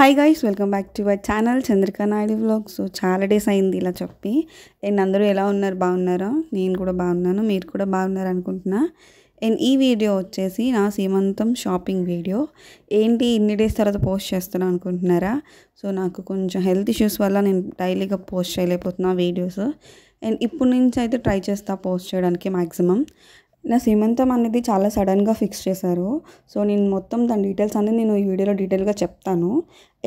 Hi guys, welcome back to our channel Chandrika Naidu vlogs. So చాలా days అయింది ఇలా చెప్పి. అండ్ అందరూ ఎలా ఉన్నారు, బాగున్నారా? నేను కూడా బాగున్నాను, మీరు కూడా బాగున్నారు అనుకుంటున్నా. అండ్ ఈ వీడియో వచ్చేసి నా సీమంతం షాపింగ్ వీడియో. ఏంటి ఇన్ని డేస్ తర్వాత పోస్ట్ చేస్తున్నాను అనుకుంటున్నారా? సో నాకు కొంచెం హెల్త్ ఇష్యూస్ వల్ల నేను డైలీగా పోస్ట్ చేయలేకపోతున్నా వీడియోస్. అండ్ ఇప్పుడు నుంచి అయితే ట్రై చేస్తా పోస్ట్ చేయడానికి మ్యాక్సిమం. నా సీమంతం అనేది చాలా సడన్గా ఫిక్స్ చేశారు. సో నేను మొత్తం దాని డీటెయిల్స్ అనేది నేను ఈ వీడియోలో డీటెయిల్గా చెప్తాను.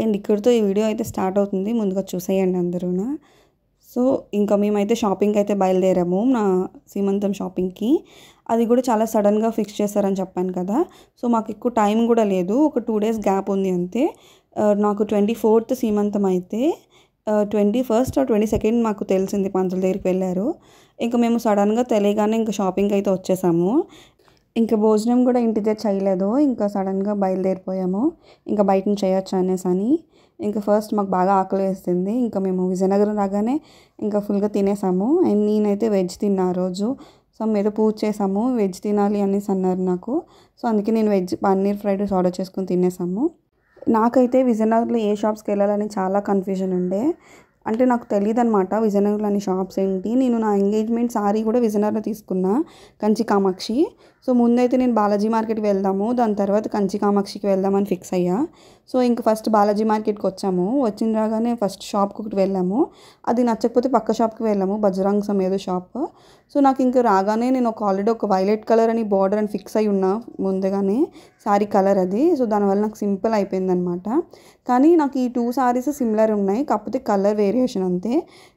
అండ్ ఇక్కడితో ఈ వీడియో అయితే స్టార్ట్ అవుతుంది, ముందుగా చూసేయండి అందరూ. సో ఇంకా మేమైతే షాపింగ్కి అయితే బయలుదేరాము, నా సీమంతం షాపింగ్కి. అది కూడా చాలా సడన్గా ఫిక్స్ చేశారని చెప్పాను కదా. సో మాకు ఎక్కువ టైం కూడా లేదు, ఒక 2 days గ్యాప్ ఉంది అంతే. నాకు 24th సీమంతం అయితే 21st or 22nd మాకు తెలిసింది, పంతుల దగ్గరికి వెళ్ళారు. ఇంకా మేము సడన్గా తెలియగానే ఇంకా షాపింగ్కి అయితే వచ్చేసాము. ఇంకా భోజనం కూడా ఇంటి దగ్గర చేయలేదు, ఇంకా సడన్గా బయలుదేరిపోయాము. ఇంకా బయట నుంచి చేయొచ్చు అనేసి అని. ఇంకా ఫస్ట్ మాకు బాగా ఆకలి వేస్తుంది, ఇంకా మేము విజయనగరం రాగానే ఇంకా ఫుల్గా తినేసాము. అండ్ నేనైతే వెజ్ తిన్నా ఆ రోజు. సో ఏదో పూజ చేసాము, వెజ్ తినాలి అనేసి అన్నారు నాకు. సో అందుకే నేను veg paneer fried rice order చేసుకొని తినేసాము. నాకైతే విజయనగరంలో ఏ షాప్స్కి వెళ్ళాలని చాలా కన్ఫ్యూజన్ ఉండే. అంటే నాకు తెలియదు అనమాట విజయనగరంలోని షాప్స్ ఏంటి. నేను నా ఎంగేజ్మెంట్ సారీ కూడా విజయనగరంలో తీసుకున్నా, కంచి కామాక్షి. సో ముందైతే నేను బాలాజీ మార్కెట్కి వెళ్దాము, దాని తర్వాత కంచి కామాక్షికి వెళ్దామని ఫిక్స్ అయ్యా. సో ఇంక ఫస్ట్ బాలాజీ మార్కెట్కి వచ్చాము. వచ్చిన రాగానే ఫస్ట్ షాప్కి ఒకటి వెళ్ళాము, అది నచ్చకపోతే పక్క షాప్కి వెళ్ళాము, బజరంగ్ సమేదో షాప్. సో నాకు ఇంక రాగానే నేను ఆల్రెడీ ఒక వైలెట్ కలర్ అని బార్డర్ అని ఫిక్స్ అయి ఉన్నా ముందుగానే, సారీ కలర్ అది. సో దానివల్ల నాకు సింపుల్ అయిపోయిందనమాట. కానీ నాకు ఈ 2 sarees సిమిలర్ ఉన్నాయి, కాకపోతే కలర్ వేరియేషన్ అంతే.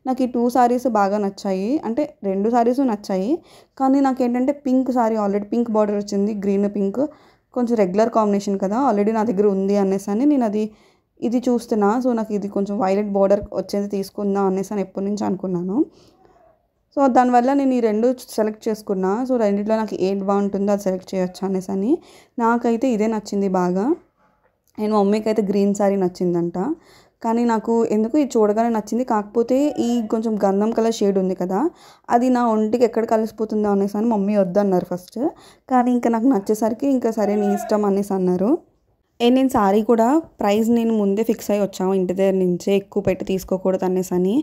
నాకు ఈ 2 sarees బాగా నచ్చాయి, అంటే 2 sarees నచ్చాయి. కానీ నాకు ఏంటంటే pink sorry, already pink border వచ్చింది, గ్రీన్ పింక్ కొంచెం రెగ్యులర్ కాంబినేషన్ కదా, ఆల్రెడీ నా దగ్గర ఉంది అనేసి అని నేను ఇది చూస్తున్నా. సో నాకు ఇది కొంచెం వైలెట్ బార్డర్ వచ్చేది తీసుకుందాం అనేసి అని ఎప్పటి నుంచి అనుకున్నాను. సో దానివల్ల నేను ఈ 2 సెలెక్ట్ చేసుకున్నా. సో రెండిట్లో నాకు ఏది బాగుంటుందో అది సెలెక్ట్ చేయొచ్చు అనేసి అని. నాకైతే ఇదే నచ్చింది బాగా. అండ్ మా మమ్మీకి అయితే గ్రీన్ సారీ నచ్చిందంట. కానీ నాకు ఎందుకు ఇది చూడగానే నచ్చింది, కాకపోతే ఈ కొంచెం గంధం కలర్ షేడ్ ఉంది కదా, అది నా ఒంటికి ఎక్కడ కలిసిపోతుందో అనేసి అని మమ్మీ వద్దన్నారు ఫస్ట్. కానీ ఇంకా నాకు నచ్చేసరికి ఇంకా సరే నీ ఇష్టం అనేసి అన్నారు. నేను సారీ కూడా ప్రైస్ నేను ముందే ఫిక్స్ అయ్యి వచ్చాము, ఇంటి దగ్గర నుంచే ఎక్కువ పెట్టి తీసుకోకూడదు అనేసి అని.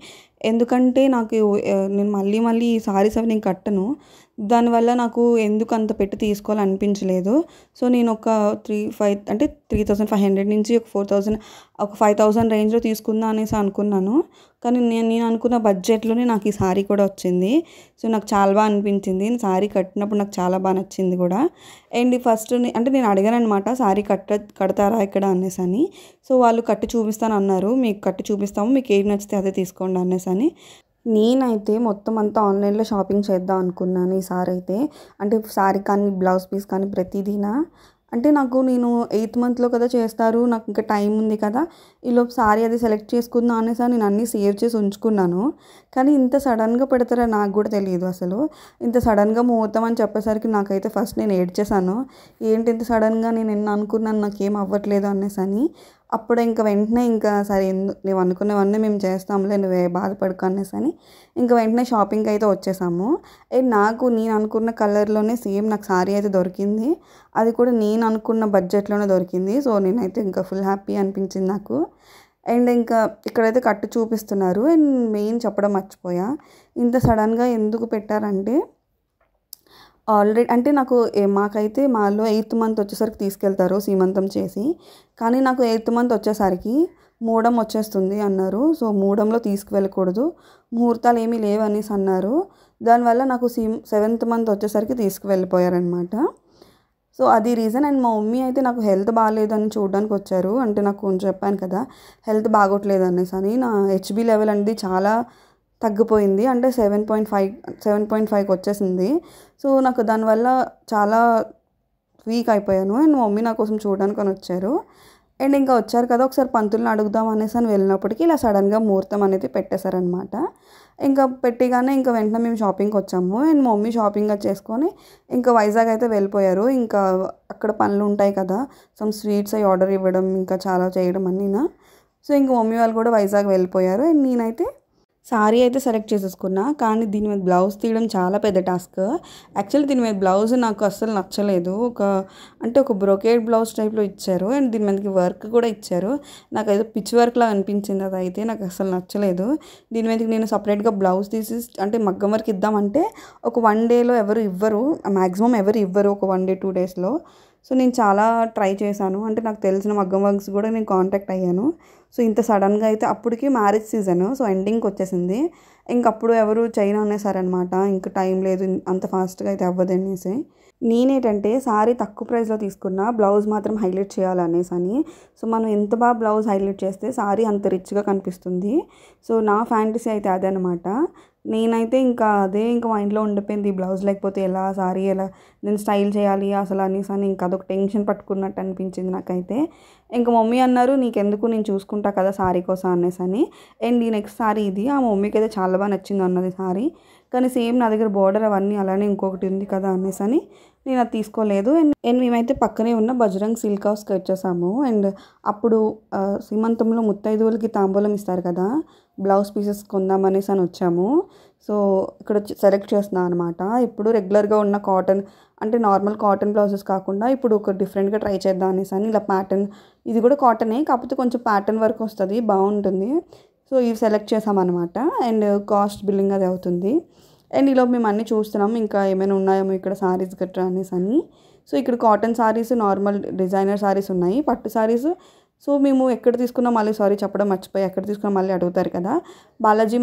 ఎందుకంటే నాకు నేను మళ్ళీ ఈ సారీస్ అవి నేను కట్టను, దానివల్ల నాకు ఎందుకు అంత పెట్టి తీసుకోవాలనిపించలేదు. సో నేను ఒక 3,500 నుంచి ఒక 4,000 ఒక 5,000 రేంజ్లో తీసుకుందాం అనేసి అనుకున్నాను. కానీ నేను అనుకున్న బడ్జెట్లోనే నాకు ఈ సారీ కూడా వచ్చింది. సో నాకు చాలా బాగా అనిపించింది, సారీ కట్టినప్పుడు నాకు చాలా బాగా నచ్చింది కూడా. అండ్ ఫస్ట్ అంటే నేను అడిగాను అనమాట, సారీ కడతారా ఇక్కడ అనేసి అని. సో వాళ్ళు కట్టి చూపిస్తాను అన్నారు, మీకు కట్టి చూపిస్తాము, మీకు ఏది నచ్చితే అదే తీసుకోండి అనేసి అని. నేనైతే మొత్తం అంతా ఆన్లైన్లో షాపింగ్ చేద్దాం అనుకున్నాను ఈసారి అయితే. అంటే సారీ కానీ బ్లౌజ్ పీస్ కానీ ప్రతిదీనా. అంటే నేను 8th monthలో కదా చేస్తారు, నాకు ఇంకా టైం ఉంది కదా, ఈలోపు సారీ అది సెలెక్ట్ చేసుకుందాం అనేసి నేను అన్నీ సేవ్ చేసి ఉంచుకున్నాను. కానీ ఇంత సడన్గా పెడతారా నాకు కూడా తెలియదు అసలు. ఇంత సడన్గా ముహూర్తం అని చెప్పేసరికి నాకైతే ఫస్ట్ నేను ఏడ్చేసాను. ఏంటి ఇంత సడన్గా, నేను ఎన్ని అనుకున్నాను నాకేం అవ్వట్లేదు అనేసి అని. అప్పుడు ఇంకా వెంటనే ఇంకా సరే నువ్వు అనుకున్నవన్నీ మేము చేస్తాంలే, నువ్వే బాధపడుకో అనేసి అని ఇంకా వెంటనే షాపింగ్కి అయితే వచ్చేసాము. నేను అనుకున్న కలర్లోనే సేమ్ నాకు సారీ అయితే దొరికింది, అది కూడా నేను అనుకున్న బడ్జెట్లోనే దొరికింది. సో నేనైతే ఇంకా ఫుల్ హ్యాపీ అనిపించింది నాకు. అండ్ ఇంకా ఇక్కడైతే కట్టు చూపిస్తున్నారు. అండ్ మెయిన్ చెప్పడం మర్చిపోయా, ఇంత సడన్గా ఎందుకు పెట్టారంటే ఆల్రెడీ అంటే మాకైతే మాలో 8th month వచ్చేసరికి తీసుకెళ్తారు సీమంతం చేసి. కానీ నాకు 8th month వచ్చేసరికి మూడం వచ్చేస్తుంది అన్నారు. సో మూడంలో తీసుకువెళ్ళకూడదు, ముహూర్తాలు ఏమీ లేవు అనేసి అన్నారు. దానివల్ల నాకు 7th month వచ్చేసరికి తీసుకువెళ్ళిపోయారనమాట. సో అది రీజన్. అండ్ మా మమ్మీ అయితే నాకు హెల్త్ బాగాలేదని చూడడానికి వచ్చారు. అంటే నాకు కొంచెం చెప్పాను కదా హెల్త్ బాగోట్లేదు అనేసి అని. నా HB లెవెల్ అనేది చాలా తగ్గిపోయింది, అంటే 7.5కి వచ్చేసింది. సో నాకు దానివల్ల చాలా వీక్ అయిపోయాను. అండ్ మా మమ్మీ నా కోసం చూడడానికి అని వచ్చారు. అండ్ ఇంకా వచ్చారు కదా, ఒకసారి పంతుల్ని అడుగుదాం అనేసి అని వెళ్ళినప్పటికీ ఇలా సడన్గా ముహూర్తం అనేది పెట్టేశారనమాట. ఇంకా పెట్టిగానే ఇంకా వెంటనే మేము షాపింగ్కి వచ్చాము. అండ్ మా మమ్మీ షాపింగ్ చేసుకొని ఇంకా వైజాగ్ అయితే వెళ్ళిపోయారు. ఇంకా అక్కడ పనులు ఉంటాయి కదా, సమ్ స్వీట్స్ అవి ఆర్డర్ ఇవ్వడం, ఇంకా చాలా చేయడం అన్నీనా. సో ఇంకా మమ్మీ వాళ్ళు కూడా వైజాగ్ వెళ్ళిపోయారు. అండ్ నేనైతే సారీ అయితే సెలెక్ట్ చేసేసుకున్నా, కానీ దీని మీద బ్లౌజ్ తీయడం చాలా పెద్ద టాస్క్. యాక్చువల్లీ దీని మీద బ్లౌజ్ నాకు అస్సలు నచ్చలేదు. ఒక బ్రొకేడ్ బ్లౌజ్ టైప్లో ఇచ్చారు అండ్ దీని మీదకి వర్క్ కూడా ఇచ్చారు. నాకు ఏదో పిచ్ వర్క్లా అనిపించింది, అదైతే నాకు అస్సలు నచ్చలేదు. దీని మీదకి నేను సపరేట్గా బ్లౌజ్ తీసి అంటే మగ్గం వర్క్ ఇద్దామంటే ఒక 1 డేలో ఎవరు ఇవ్వరు, మ్యాక్సిమం ఎవరు ఇవ్వరు, ఒక 1 డే 2 డేస్లో. సో నేను చాలా ట్రై చేశాను, అంటే నాకు తెలిసిన మగ్గం వర్క్స్ కూడా నేను కాంటాక్ట్ అయ్యాను. సో ఇంత సడన్గా అయితే అప్పటికి మ్యారేజ్ సీజన్, సో ఎండింగ్కి వచ్చేసింది. ఇంకప్పుడు ఎవరు చైనా అనేసారనమాట, ఇంకా టైం లేదు అంత ఫాస్ట్గా అయితే అవ్వదు అనేసి. నేనేంటంటే సారీ తక్కువ ప్రైస్లో తీసుకున్నా, బ్లౌజ్ మాత్రం హైలైట్ చేయాలనేసి అని. సో మనం ఎంత బాగా బ్లౌజ్ హైలైట్ చేస్తే సారీ అంత రిచ్గా కనిపిస్తుంది. సో నా ఫ్యాంటసీ అయితే అదే అనమాట. నేనైతే ఇంకా మైండ్లో ఉండిపోయింది, ఈ బ్లౌజ్ లేకపోతే ఎలా, సారీ ఎలా నేను స్టైల్ చేయాలి అసలు అనేసి అని ఇంకా అదొక టెన్షన్ పట్టుకున్నట్టు అనిపించింది నాకైతే. ఇంకా మమ్మీ అన్నారు, నీకెందుకు నేను చూసుకుంటా కదా సారీ కోసం అనేసి అని. అండ్ ఈ నెక్స్ట్ సారీ ఇది, ఆ మమ్మీకి అయితే చాలా బాగా నచ్చింది అన్నది సారీ. కానీ సేమ్ నా దగ్గర బోర్డర్ అవన్నీ అలానే ఇంకొకటి ఉంది కదా అనేసి అని నేను అది తీసుకోలేదు. అండ్ మేమైతే పక్కనే ఉన్న బజరంగ్ సిల్క్ హౌస్కి వచ్చేసాము. అండ్ అప్పుడు సీమంతంలో ముత్తైదువులకి తాంబూలం ఇస్తారు కదా, బ్లౌజ్ పీసెస్ కొందామనేసి అని వచ్చాము. సో ఇక్కడ సెలెక్ట్ చేస్తున్నాను అనమాట. ఇప్పుడు రెగ్యులర్గా ఉన్న కాటన్ అంటే నార్మల్ కాటన్ బ్లౌజెస్ కాకుండా ఇప్పుడు ఒక డిఫరెంట్గా ట్రై చేద్దాం అనేసి అని ఇలా ప్యాటర్న్, ఇది కూడా కాటనే కాకపోతే కొంచెం ప్యాటర్న్ వర్క్ వస్తుంది, బాగుంటుంది. సో ఇవి సెలెక్ట్ చేసామన్నమాట. అండ్ కాస్ట్ బిల్లింగ్ అది అవుతుంది. అండ్ ఈలోపు మేము అన్నీ చూస్తున్నాం ఇంకా ఏమైనా ఉన్నాయేమో ఇక్కడ సారీస్ గట్రా అనేసి అని. సో ఇక్కడ cotton saris, normal designer saris ఉన్నాయి, పట్టు సారీస్. సో మేము ఎక్కడ తీసుకున్నాం మళ్ళీ చెప్పడం మర్చిపోయి, ఎక్కడ తీసుకున్నాం మళ్ళీ అడుగుతారు కదా, బాలాజీ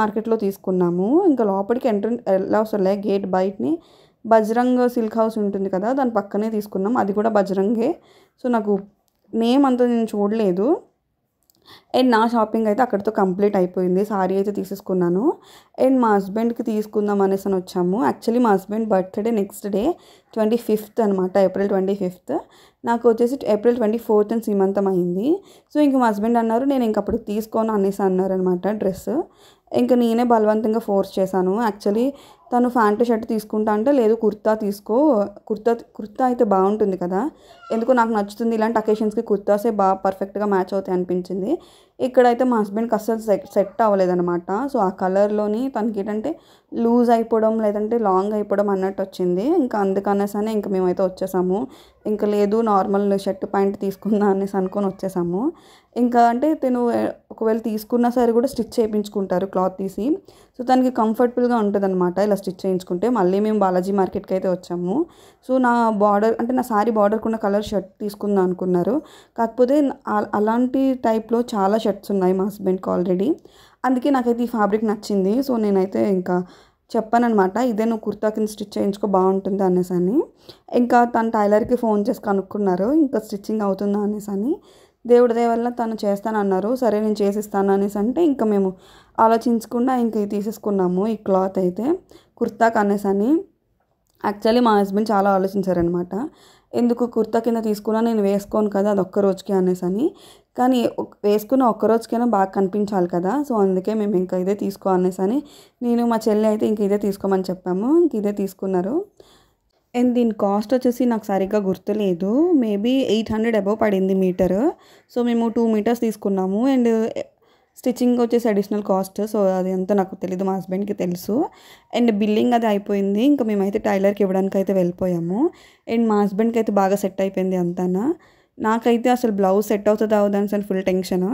మార్కెట్లో తీసుకున్నాము. ఇంకా లోపలికి ఎలా వస్తలే గేట్ బయటని బజరంగ్ సిల్క్ హౌస్ ఉంటుంది కదా, దాని పక్కనే తీసుకున్నాం, అది కూడా బజరంగే. సో నాకు నేమ్ అంతా నేను చూడలేదు. అండ్ నా షాపింగ్ అయితే అక్కడితో కంప్లీట్ అయిపోయింది. సారీ అయితే తీసేసుకున్నాను. అండ్ మా హస్బెండ్కి తీసుకుందాం అనేసి అని వచ్చాము. యాక్చువల్లీ మా husband birthday next day 25th అనమాట, April 25th. నాకు వచ్చేసి April 24th సీమంతం అయింది. సో ఇంక మా హస్బెండ్ అన్నారు నేను ఇంక అప్పుడు తీసుకోను అనేసి అన్నారనమాట డ్రెస్. ఇంకా నేనే బలవంతంగా ఫోర్స్ చేశాను. యాక్చువల్లీ తను ప్యాంటు షర్ట్ తీసుకుంటా అంటే లేదు కుర్తా తీసుకో, కుర్తా అయితే బాగుంటుంది కదా, ఎందుకో నాకు నచ్చుతుంది, ఇలాంటి అకేషన్స్కి కుర్తాసే బాగా పర్ఫెక్ట్గా మ్యాచ్ అవుతాయి అనిపించింది. ఇక్కడైతే మా హస్బెండ్కి అస్సలు సెట్ అవ్వలేదన్నమాట. సో ఆ కలర్లోని తనకి ఏంటంటే లూజ్ అయిపోవడం లేదంటే లాంగ్ అయిపోవడం అన్నట్టు వచ్చింది. ఇంకా అందుకనేసనే ఇంకా మేమైతే వచ్చేసాము. ఇంకా లేదు నార్మల్ షర్ట్ ప్యాంట్ తీసుకుందా అనేసి అనుకొని వచ్చేసాము. ఇంకా అంటే తను ఒకవేళ తీసుకున్నా సరే కూడా స్టిచ్ చేయించుకుంటారు క్లాత్ తీసి. సో తనకి కంఫర్టబుల్గా ఉంటుంది అనమాట ఇలా స్టిచ్ చేయించుకుంటే. మళ్ళీ మేము బాలాజీ మార్కెట్కి అయితే వచ్చాము. సో నా సారీ బార్డర్కి ఉన్న కలర్ షర్ట్ తీసుకుందాం అనుకున్నారు, కాకపోతే అలాంటి టైప్లో చాలా షర్ట్స్ ఉన్నాయి మా హస్బెండ్కి ఆల్రెడీ. అందుకే నాకైతే ఈ ఫ్యాబ్రిక్ నచ్చింది. సో నేనైతే ఇంకా చెప్పానమాట, ఇదే నువ్వు కుర్తా కింద స్టిచ్ చేయించుకో బాగుంటుంది అనేసి అని. ఇంకా తన టైలర్కి ఫోన్ చేసి కనుక్కున్నారు ఇంకా స్టిచ్చింగ్ అవుతుందా అనేసి అని. దేవుడి దయ వల్ల తను చేస్తానన్నారు. సరే నేను చేసిస్తాను అనేసి అంటే ఇంకా మేము ఆలోచించకుండా ఇంక తీసేసుకున్నాము ఈ క్లాత్ అయితే కుర్తాకి అనేసి అని. యాక్చువల్లీ మా హస్బెండ్ చాలా ఆలోచించారనమాట, ఎందుకు కుర్తా కింద తీసుకున్నా నేను వేసుకోను కదా అది ఒక్క రోజుకి అనేసి అని. కానీ వేసుకున్న ఒక్క రోజుకైనా బాగా కనిపించాలి కదా, సో అందుకే మేము ఇంకా ఇదే తీసుకో అనేసి అని నేను మా చెల్లి అయితే ఇంక ఇదే తీసుకోమని చెప్పాము. ఇంక ఇదే తీసుకున్నారు. అండ్ దీని కాస్ట్ వచ్చేసి నాకు సరిగ్గా గుర్తులేదు, మేబీ 800 అబవ్ పడింది మీటర్. సో మేము 2 మీటర్స్ తీసుకున్నాము. అండ్ స్టిచ్చింగ్ వచ్చేసి అడిషనల్ కాస్ట్, సో అది అంతా నాకు తెలీదు, మా హస్బెండ్కి తెలుసు. అండ్ బిల్లింగ్ అది అయిపోయింది. ఇంకా మేమైతే టైలర్కి ఇవ్వడానికి అయితే వెళ్ళిపోయాము. అండ్ మా హస్బెండ్కి అయితే బాగా సెట్ అయిపోయింది అంతా. నాకైతే అసలు బ్లౌజ్ సెట్ అవుతుందా అవుదని అసలు ఫుల్ టెన్షన్.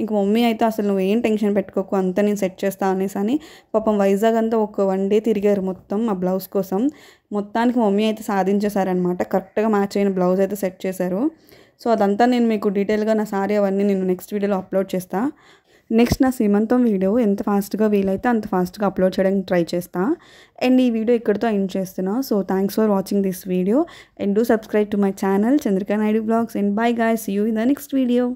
ఇంక మమ్మీ అయితే అసలు నువ్వు ఏం టెన్షన్ పెట్టుకోకు అంతా నేను సెట్ చేస్తా అనేసి అని పాపం వైజాగ్ అంతా ఒక 1 డే తిరిగారు మొత్తం ఆ బ్లౌజ్ కోసం. మొత్తానికి మమ్మీ అయితే సాధించేశారనమాట, కరెక్ట్గా మ్యాచ్ అయిన బ్లౌజ్ అయితే సెట్ చేశారు. సో అదంతా నేను మీకు డీటెయిల్గా నా సారీ అవన్నీ నేను నెక్స్ట్ వీడియోలో అప్లోడ్ చేస్తాను. నెక్స్ట్ నా సీమంతం వీడియో ఎంత ఫాస్ట్గా వీలైతే అంత ఫాస్ట్గా అప్లోడ్ చేయడానికి ట్రై చేస్తా. అండ్ ఈ వీడియో ఇక్కడితో ఎండ్ చేస్తున్నా. So thanks for watching this video and do subscribe to my channel Chandrika Naidu blogs. And bye guys, see you in the next video.